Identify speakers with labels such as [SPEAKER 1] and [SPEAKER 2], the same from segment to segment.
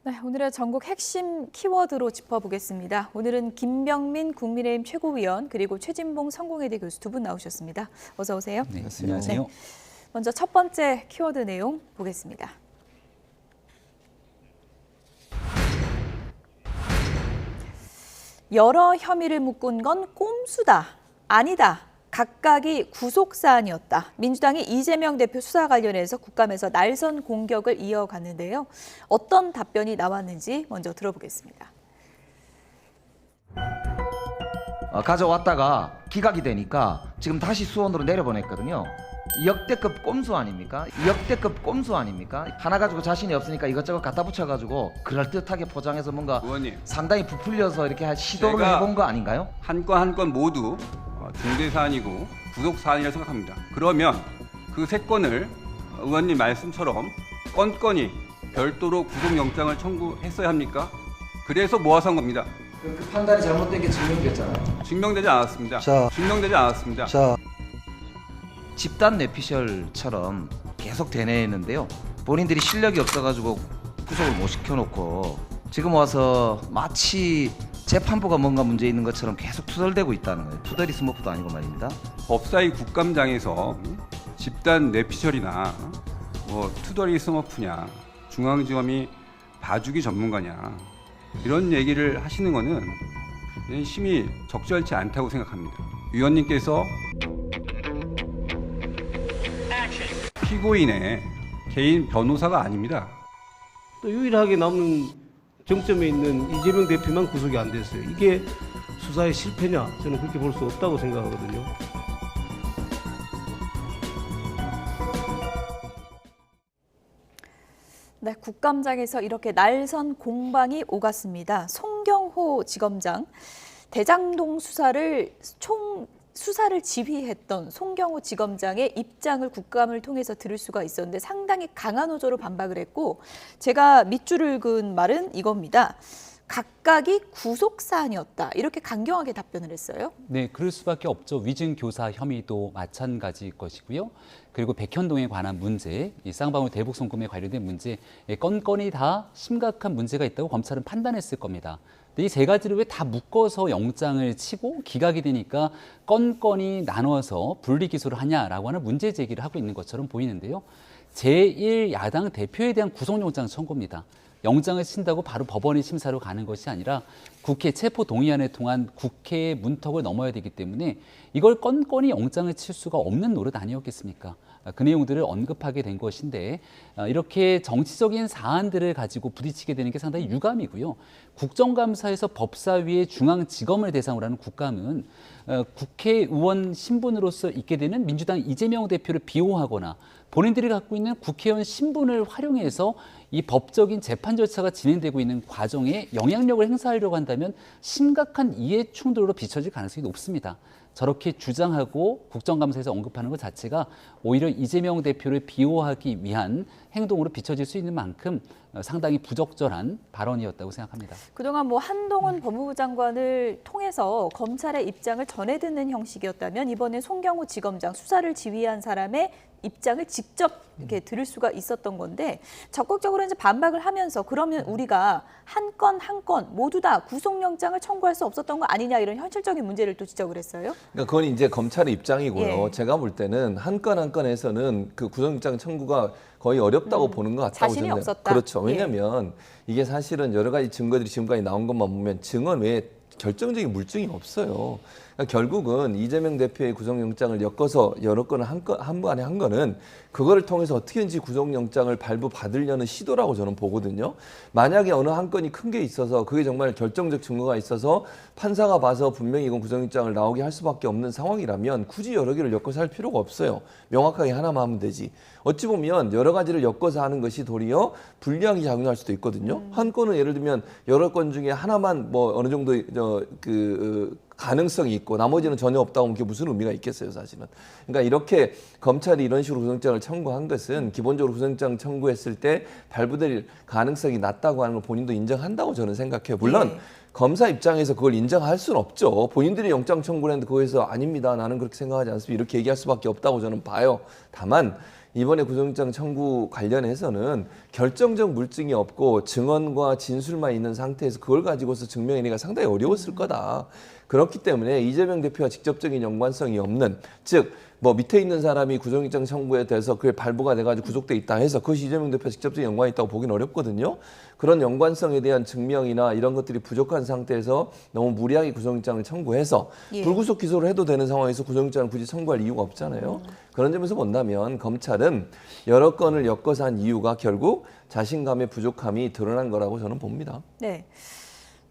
[SPEAKER 1] 네, 오늘의 전국 핵심 키워드로 짚어보겠습니다. 오늘은 김병민 국민의힘 최고위원 그리고 최진봉 성공회대 교수 두 분 나오셨습니다. 어서 오세요.
[SPEAKER 2] 네, 안녕하세요.
[SPEAKER 1] 네, 먼저 첫 번째 키워드 내용 보겠습니다. 여러 혐의를 묶은 건 꼼수다. 아니다. 각각이 구속사안이었다. 민주당이 이재명 대표 수사 관련해서 국감에서 날선 공격을 이어갔는데요. 어떤 답변이 나왔는지 먼저 들어보겠습니다.
[SPEAKER 2] 가져왔다가 기각이 되니까 지금 다시 수원으로 내려보냈거든요. 역대급 꼼수 아닙니까? 역대급 꼼수 아닙니까? 하나 가지고 자신이 없으니까 이것저것 갖다 붙여가지고 그럴듯하게 포장해서 뭔가
[SPEAKER 3] 의원님,
[SPEAKER 2] 상당히 부풀려서 이렇게 시도를
[SPEAKER 3] 제가
[SPEAKER 2] 해본 거 아닌가요?
[SPEAKER 3] 한 건 한 건 모두 중대 사안이고 구속 사안이라고 생각합니다. 그러면 그 세 건을 의원님 말씀처럼 건건이 별도로 구속영장을 청구했어야 합니까? 그래서 모아서 한 겁니다.
[SPEAKER 2] 그 판단이 잘못된 게 증명됐잖아요.
[SPEAKER 3] 증명되지 않았습니다. 증명되지 않았습니다.
[SPEAKER 2] 집단 뇌피셜처럼 계속 되뇌는데요. 본인들이 실력이 없어가지고 구속을 못 시켜놓고 지금 와서 마치 재판부가 뭔가 문제 있는 것처럼 계속 투덜대고 있다는 거예요. 투덜이 스머프도 아니고 말입니다.
[SPEAKER 3] 법사위 국감장에서 집단 뇌피셜이나 투덜이 스머프냐, 중앙지검이 봐주기 전문가냐 이런 얘기를 하시는 거는 심히 적절치 않다고 생각합니다. 위원님께서 피고인의 개인 변호사가 아닙니다.
[SPEAKER 4] 또 유일하게 남은 정점에 있는 이재명 대표만 구속이 안 됐어요. 이게 수사의 실패냐? 저는 그렇게 볼 수 없다고 생각하거든요.
[SPEAKER 1] 네, 국감장에서 이렇게 날선 공방이 오갔습니다. 송경호 지검장, 대장동 수사를 지휘했던 송경호 지검장의 입장을 국감을 통해서 들을 수가 있었는데 상당히 강한 어조로 반박을 했고, 제가 밑줄을 그은 말은 이겁니다. 각각이 구속사안이었다. 이렇게 강경하게 답변을 했어요.
[SPEAKER 5] 네, 그럴 수밖에 없죠. 위증 교사 혐의도 마찬가지일 것이고요. 그리고 백현동에 관한 문제, 이 쌍방울 대북 송금에 관련된 문제, 건건이 다 심각한 문제가 있다고 검찰은 판단했을 겁니다. 근데 이 세 가지를 왜 다 묶어서 영장을 치고 기각이 되니까 건건이 나눠서 분리 기소를 하냐라고 하는 문제 제기를 하고 있는 것처럼 보이는데요. 제1야당 대표에 대한 구속영장 청구입니다. 영장을 친다고 바로 법원의 심사로 가는 것이 아니라 국회 체포 동의안을 통한 국회의 문턱을 넘어야 되기 때문에 이걸 건건이 영장을 칠 수가 없는 노릇 아니었겠습니까? 그 내용들을 언급하게 된 것인데 이렇게 정치적인 사안들을 가지고 부딪히게 되는 게 상당히 유감이고요. 국정감사에서 법사위의 중앙지검을 대상으로 하는 국감은 국회의원 신분으로서 있게 되는 민주당 이재명 대표를 비호하거나 본인들이 갖고 있는 국회의원 신분을 활용해서 이 법적인 재판 절차가 진행되고 있는 과정에 영향력을 행사하려고 한다면 심각한 이해 충돌로 비춰질 가능성이 높습니다. 저렇게 주장하고 국정감사에서 언급하는 것 자체가 오히려 이재명 대표를 비호하기 위한 행동으로 비춰질 수 있는 만큼 상당히 부적절한 발언이었다고 생각합니다.
[SPEAKER 1] 그동안 한동훈 법무부 장관을 통해서 검찰의 입장을 전해 듣는 형식이었다면 이번에 송경호 지검장 수사를 지휘한 사람의 입장을 직접 이렇게 들을 수가 있었던 건데 적극적으로 이제 반박을 하면서 그러면 우리가 한 건 한 건 모두 다 구속영장을 청구할 수 없었던 거 아니냐 이런 현실적인 문제를 또 지적을 했어요.
[SPEAKER 6] 그러니까 그건 이제 검찰의 입장이고요.
[SPEAKER 1] 예.
[SPEAKER 6] 제가 볼 때는 한 건 한 건에서는 그 구속영장 청구가 거의 어렵다고 보는 것 같다고
[SPEAKER 1] 자신이
[SPEAKER 6] 저는.
[SPEAKER 1] 없었다.
[SPEAKER 6] 그렇죠. 왜냐하면 이게 사실은 여러 가지 증거들이 지금까지 나온 것만 보면 증언 외에 결정적인 물증이 없어요. 그러니까 결국은 이재명 대표의 구속영장을 엮어서 여러 건을 한 번에 한 거는 그거를 통해서 어떻게든지 구속영장을 발부받으려는 시도라고 저는 보거든요. 만약에 어느 한 건이 큰 게 있어서 그게 정말 결정적 증거가 있어서 판사가 봐서 분명히 이건 구속영장을 나오게 할 수밖에 없는 상황이라면 굳이 여러 개를 엮어서 할 필요가 없어요. 명확하게 하나만 하면 되지. 어찌 보면 여러 가지를 엮어서 하는 것이 도리어 불리하게 작용할 수도 있거든요. 한 건은 예를 들면 여러 건 중에 하나만 어느 정도 가능성이 있고 나머지는 전혀 없다고 하면 그게 무슨 의미가 있겠어요, 사실은. 그러니까 이렇게 검찰이 이런 식으로 구속영장을 청구한 것은 기본적으로 구속영장 청구했을 때 발부될 가능성이 낮다고 하는 걸 본인도 인정한다고 저는 생각해요. 물론
[SPEAKER 1] 네.
[SPEAKER 6] 검사 입장에서 그걸 인정할 수는 없죠. 본인들이 영장 청구를 했는데 거기서 아닙니다. 나는 그렇게 생각하지 않습니다. 이렇게 얘기할 수밖에 없다고 저는 봐요. 다만 이번에 구속영장 청구 관련해서는 결정적 물증이 없고 증언과 진술만 있는 상태에서 그걸 가지고서 증명해내기가 상당히 어려웠을 거다. 그렇기 때문에 이재명 대표와 직접적인 연관성이 없는, 즉 뭐 밑에 있는 사람이 구속영장 청구에 대해서 그게 발부가 돼가지고 구속돼 있다 해서 그것이 이재명 대표와 직접적인 연관이 있다고 보기는 어렵거든요. 그런 연관성에 대한 증명이나 이런 것들이 부족한 상태에서 너무 무리하게 구속영장을 청구해서
[SPEAKER 1] 예.
[SPEAKER 6] 불구속 기소를 해도 되는 상황에서 구속영장을 굳이 청구할 이유가 없잖아요. 그런 점에서 본다면 검찰은 여러 건을 엮어서 한 이유가 결국 자신감의 부족함이 드러난 거라고 저는 봅니다.
[SPEAKER 1] 네.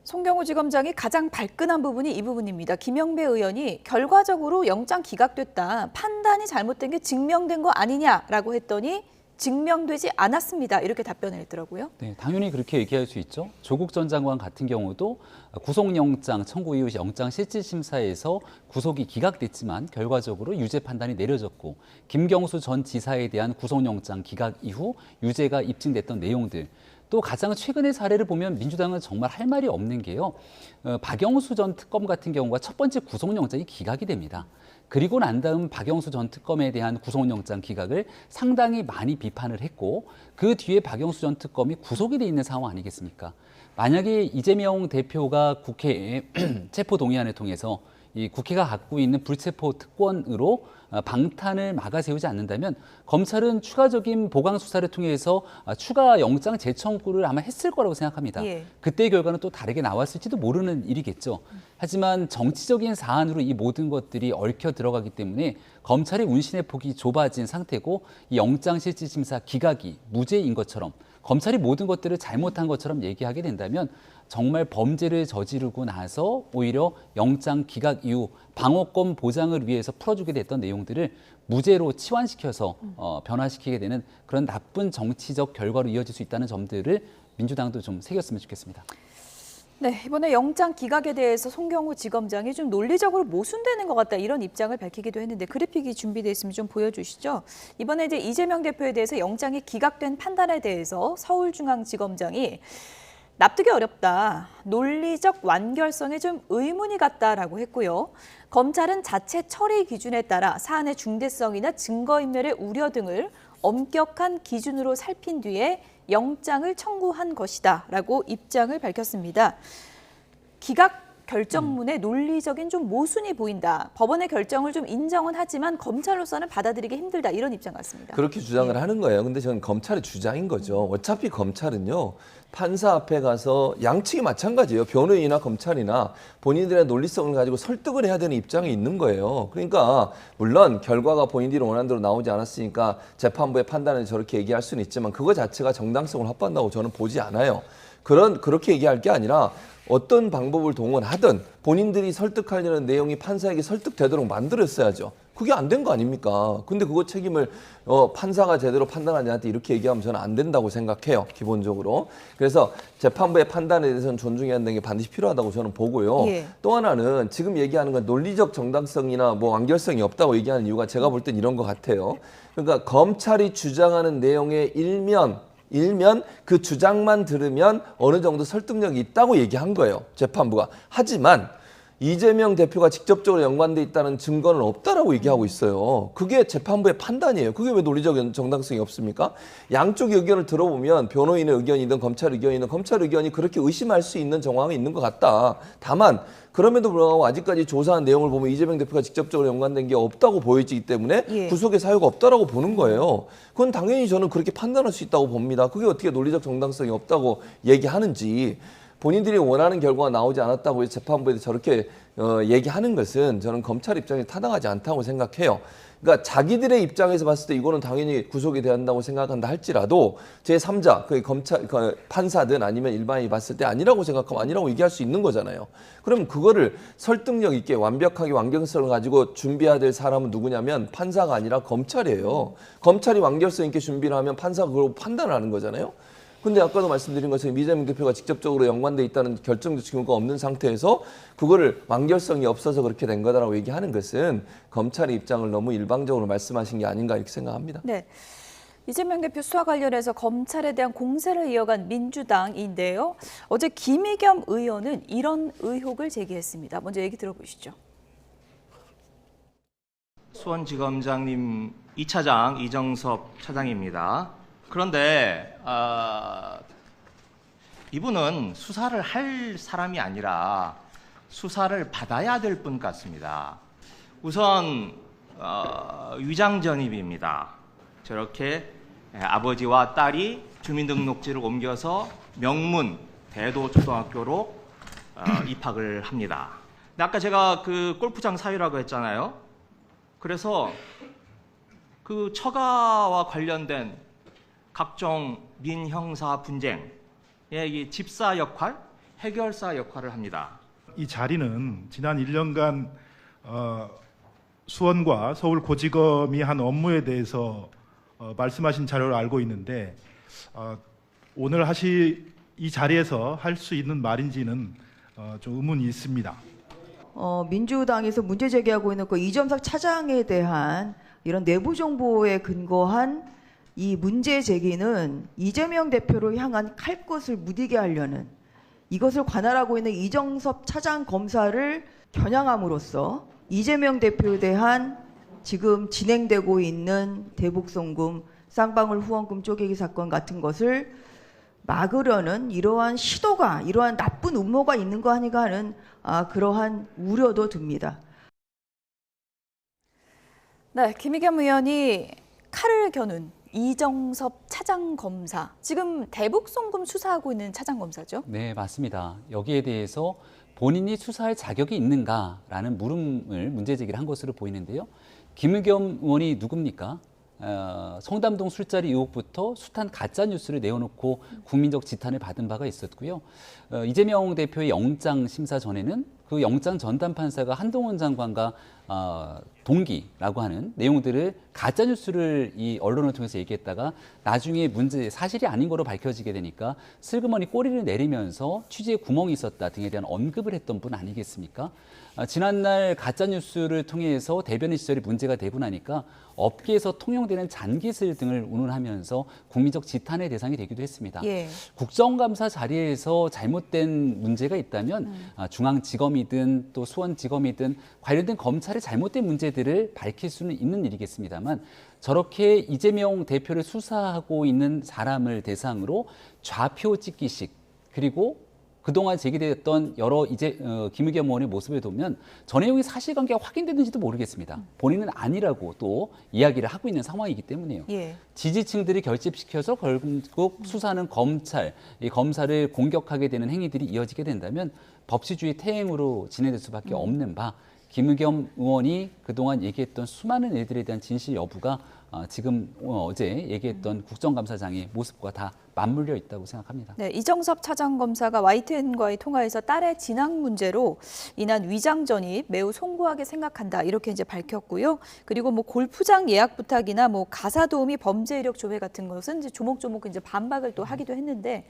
[SPEAKER 1] 송경호 지검장이 가장 발끈한 부분이 이 부분입니다. 김영배 의원이 결과적으로 영장 기각됐다. 판단이 잘못된 게 증명된 거 아니냐라고 했더니 증명되지 않았습니다. 이렇게 답변을 했더라고요.
[SPEAKER 5] 네, 당연히 그렇게 얘기할 수 있죠. 조국 전 장관 같은 경우도 구속영장 청구 이후 영장 실질심사에서 구속이 기각됐지만 결과적으로 유죄 판단이 내려졌고, 김경수 전 지사에 대한 구속영장 기각 이후 유죄가 입증됐던 내용들, 또 가장 최근의 사례를 보면 민주당은 정말 할 말이 없는 게요. 박영수 전 특검 같은 경우가 첫 번째 구속영장이 기각이 됩니다. 그리고 난 다음 박영수 전 특검에 대한 구속영장 기각을 상당히 많이 비판을 했고, 그 뒤에 박영수 전 특검이 구속이 돼 있는 상황 아니겠습니까? 만약에 이재명 대표가 국회에 체포동의안을 통해서 이 국회가 갖고 있는 불체포 특권으로 방탄을 막아 세우지 않는다면 검찰은 추가적인 보강 수사를 통해서 추가 영장 재청구를 아마 했을 거라고 생각합니다.
[SPEAKER 1] 예.
[SPEAKER 5] 그때의 결과는 또 다르게 나왔을지도 모르는 일이겠죠. 하지만 정치적인 사안으로 이 모든 것들이 얽혀 들어가기 때문에 검찰의 운신의 폭이 좁아진 상태고, 이 영장실질심사 기각이 무죄인 것처럼, 검찰이 모든 것들을 잘못한 것처럼 얘기하게 된다면 정말 범죄를 저지르고 나서 오히려 영장 기각 이후 방어권 보장을 위해서 풀어주게 됐던 내용들을 무죄로 치환시켜서 변화시키게 되는 그런 나쁜 정치적 결과로 이어질 수 있다는 점들을 민주당도 좀 새겼으면 좋겠습니다.
[SPEAKER 1] 네, 이번에 영장 기각에 대해서 송경호 지검장이 좀 논리적으로 모순되는 것 같다, 이런 입장을 밝히기도 했는데 그래픽이 준비되어 있으면 좀 보여주시죠. 이번에 이제 이재명 대표에 대해서 영장이 기각된 판단에 대해서 서울중앙지검장이 납득이 어렵다, 논리적 완결성에 좀 의문이 같다라고 했고요. 검찰은 자체 처리 기준에 따라 사안의 중대성이나 증거인멸의 우려 등을 엄격한 기준으로 살핀 뒤에 영장을 청구한 것이다라고 입장을 밝혔습니다. 기각 결정문에 논리적인 좀 모순이 보인다. 법원의 결정을 좀 인정은 하지만 검찰로서는 받아들이기 힘들다, 이런 입장 같습니다.
[SPEAKER 6] 그렇게 주장을 하는 거예요. 근데 저는 검찰의 주장인 거죠. 어차피 검찰은요, 판사 앞에 가서 양측이 마찬가지예요. 변호인이나 검찰이나 본인들의 논리성을 가지고 설득을 해야 되는 입장에 있는 거예요. 그러니까 물론 결과가 본인들이 원하는 대로 나오지 않았으니까 재판부의 판단을 저렇게 얘기할 수는 있지만 그거 자체가 정당성을 확보한다고 저는 보지 않아요. 그렇게 얘기할 게 아니라 어떤 방법을 동원하든 본인들이 설득하려는 내용이 판사에게 설득되도록 만들었어야죠. 그게 안 된 거 아닙니까? 근데 그거 책임을 판사가 제대로 판단하지 않을 때 이렇게 얘기하면 저는 안 된다고 생각해요, 기본적으로. 그래서 재판부의 판단에 대해서는 존중해야 되는 게 반드시 필요하다고 저는 보고요.
[SPEAKER 1] 예.
[SPEAKER 6] 또 하나는 지금 얘기하는 건 논리적 정당성이나 뭐 완결성이 없다고 얘기하는 이유가 제가 볼 땐 이런 것 같아요. 그러니까 검찰이 주장하는 내용의 일면 그 주장만 들으면 어느 정도 설득력이 있다고 얘기한 거예요, 재판부가. 하지만 이재명 대표가 직접적으로 연관돼 있다는 증거는 없다라고 얘기하고 있어요. 그게 재판부의 판단이에요. 그게 왜 논리적 정당성이 없습니까? 양쪽 의견을 들어보면 변호인의 의견이든 검찰 의견이든 검찰 의견이 그렇게 의심할 수 있는 정황이 있는 것 같다. 다만 그럼에도 불구하고 아직까지 조사한 내용을 보면 이재명 대표가 직접적으로 연관된 게 없다고 보이기 때문에
[SPEAKER 1] 예.
[SPEAKER 6] 구속의 사유가 없다라고 보는 거예요. 그건 당연히 저는 그렇게 판단할 수 있다고 봅니다. 그게 어떻게 논리적 정당성이 없다고 얘기하는지. 본인들이 원하는 결과가 나오지 않았다고 해서 재판부에 저렇게 얘기하는 것은 저는 검찰 입장에 타당하지 않다고 생각해요. 그러니까 자기들의 입장에서 봤을 때 이거는 당연히 구속이 돼야 한다고 생각한다 할지라도 제3자, 판사든 아니면 일반인이 봤을 때 아니라고 생각하면 아니라고 얘기할 수 있는 거잖아요. 그럼 그거를 설득력 있게 완벽하게 완결성을 가지고 준비해야 될 사람은 누구냐면 판사가 아니라 검찰이에요. 검찰이 완결성 있게 준비를 하면 판사가 그걸 판단을 하는 거잖아요. 근데 아까도 말씀드린 것처럼 이재명 대표가 직접적으로 연관돼 있다는 결정적 증거가 없는 상태에서 그거를 완결성이 없어서 그렇게 된 거다라고 얘기하는 것은 검찰의 입장을 너무 일방적으로 말씀하신 게 아닌가 이렇게 생각합니다.
[SPEAKER 1] 네. 이재명 대표 수사 관련해서 검찰에 대한 공세를 이어간 민주당인데요. 어제 김의겸 의원은 이런 의혹을 제기했습니다. 먼저 얘기 들어보시죠.
[SPEAKER 7] 수원지검장님이 2차장 이정섭 차장입니다. 그런데 이분은 수사를 할 사람이 아니라 수사를 받아야 될 분 같습니다. 우선 위장 전입입니다. 저렇게 아버지와 딸이 주민등록지를 옮겨서 명문 대도초등학교로 입학을 합니다. 근데 아까 제가 그 골프장 사유라고 했잖아요. 그래서 그 처가와 관련된 각종 민형사 분쟁의 이 집사 역할, 해결사 역할을 합니다.
[SPEAKER 8] 이 자리는 지난 1년간 수원과 서울고지검이 한 업무에 대해서 말씀하신 자료를 알고 있는데 오늘 이 자리에서 할 수 있는 말인지는 좀 의문이 있습니다.
[SPEAKER 9] 민주당에서 문제 제기하고 있는 그 이점석 차장에 대한 이런 내부 정보에 근거한 이 문제 제기는 이재명 대표를 향한 칼끝을 무디게 하려는, 이것을 관할하고 있는 이정섭 차장 검사를 겨냥함으로써 이재명 대표에 대한 지금 진행되고 있는 대북송금, 쌍방울 후원금 쪼개기 사건 같은 것을 막으려는 이러한 시도가, 이러한 나쁜 음모가 있는 거 아닌가 하는 그러한 우려도 듭니다.
[SPEAKER 1] 네, 김의겸 의원이 칼을 겨눈 이정섭 차장검사, 지금 대북송금 수사하고 있는 차장검사죠?
[SPEAKER 5] 네, 맞습니다. 여기에 대해서 본인이 수사할 자격이 있는가라는 물음을 문제 제기를 한 것으로 보이는데요. 김의겸 의원이 누굽니까? 성담동 술자리 의혹부터 숱한 가짜 뉴스를 내어놓고 국민적 지탄을 받은 바가 있었고요. 이재명 대표의 영장 심사 전에는 그 영장 전담 판사가 한동훈 장관과 동기라고 하는 내용들을 가짜 뉴스를 이 언론을 통해서 얘기했다가 나중에 문제 사실이 아닌 거로 밝혀지게 되니까 슬그머니 꼬리를 내리면서 취재에 구멍이 있었다 등에 대한 언급을 했던 분 아니겠습니까? 지난날 가짜 뉴스를 통해서 대변인 시절이 문제가 되고 나니까 업계에서 통용되는 잔기슬 등을 운운하면서 국민적 지탄의 대상이 되기도 했습니다.
[SPEAKER 1] 예.
[SPEAKER 5] 국정감사 자리에서 잘못된 문제가 있다면 중앙지검이든 또 수원지검이든 관련된 검찰의 잘못된 문제들을 밝힐 수는 있는 일이겠습니다만, 저렇게 이재명 대표를 수사하고 있는 사람을 대상으로 좌표 찍기식, 그리고 그동안 제기됐던 여러 김의겸 의원의 모습을 보면 전 내용이 사실관계가 확인됐는지도 모르겠습니다. 본인은 아니라고 또 이야기를 하고 있는 상황이기 때문에요.
[SPEAKER 1] 예.
[SPEAKER 5] 지지층들이 결집시켜서 결국 수사하는 검찰, 이 검사를 공격하게 되는 행위들이 이어지게 된다면 법치주의 퇴행으로 진행될 수밖에 없는 바, 김의겸 의원이 그동안 얘기했던 수많은 일들에 대한 진실 여부가 지금 어제 얘기했던 국정감사장의 모습과 다 맞물려 있다고 생각합니다.
[SPEAKER 1] 네, 이정섭 차장검사가 YTN과의 통화에서 딸의 진학 문제로 인한 위장 전입 매우 송구하게 생각한다, 이렇게 이제 밝혔고요. 그리고 뭐 골프장 예약 부탁이나 뭐 가사 도우미 범죄 이력 조회 같은 것은 이제 조목조목 이제 반박을 또 하기도 했는데,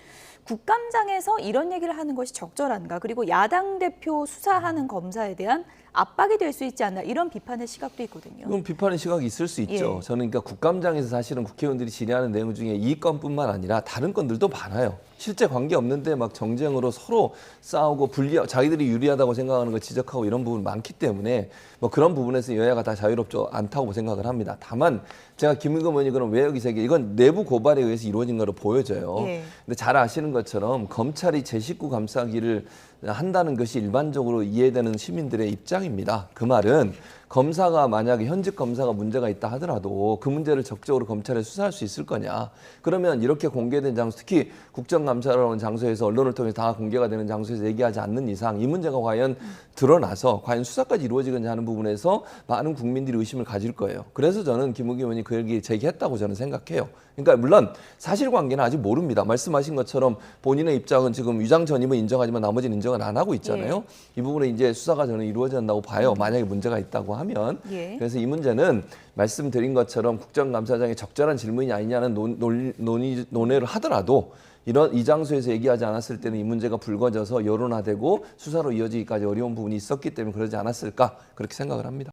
[SPEAKER 1] 국감장에서 이런 얘기를 하는 것이 적절한가? 그리고 야당 대표 수사하는 검사에 대한 압박이 될 수 있지 않나, 이런 비판의 시각도 있거든요.
[SPEAKER 6] 그럼 비판의 시각이 있을 수 있죠.
[SPEAKER 1] 예.
[SPEAKER 6] 저는 그러니까 국감장에서 사실은 국회의원들이 질의하는 내용 중에 이 건뿐만 아니라 다른 건들도 많아요. 실제 관계 없는데 막 정쟁으로 서로 싸우고 자기들이 유리하다고 생각하는 걸 지적하고 이런 부분 많기 때문에 뭐 그런 부분에서 여야가 다 자유롭지 않다고 생각을 합니다. 다만 제가 김의겸 의원이 그럼 왜 여기서 이건 내부 고발에 의해서 이루어진 거로 보여져요.
[SPEAKER 1] 예.
[SPEAKER 6] 근데 잘 아시는 것처럼 검찰이 제 식구 감싸기를 한다는 것이 일반적으로 이해되는 시민들의 입장입니다. 그 말은 검사가 만약에 현직 검사가 문제가 있다 하더라도 그 문제를 적극적으로 검찰에 수사할 수 있을 거냐. 그러면 이렇게 공개된 장소, 특히 국정감사라는 장소에서 언론을 통해서 다 공개가 되는 장소에서 얘기하지 않는 이상 이 문제가 과연 드러나서 과연 수사까지 이루어지겠냐 하는 부분에서 많은 국민들이 의심을 가질 거예요. 그래서 저는 김의겸 의원이 그 얘기 제기했다고 저는 생각해요. 그러니까 물론 사실관계는 아직 모릅니다. 말씀하신 것처럼 본인의 입장은 지금 위장 전입은 인정하지만 나머지는 인정을 안 하고 있잖아요. 이 부분에 이제 수사가 저는 이루어진다고 봐요. 만약에 문제가 있다고 하면.
[SPEAKER 1] 예.
[SPEAKER 6] 그래서 이 문제는 말씀드린 것처럼 국정감사장의 적절한 질문이 아니냐는 논의를 하더라도 이 장소에서 얘기하지 않았을 때는 이 문제가 불거져서 여론화되고 수사로 이어지기까지 어려운 부분이 있었기 때문에 그러지 않았을까, 그렇게 생각을 합니다.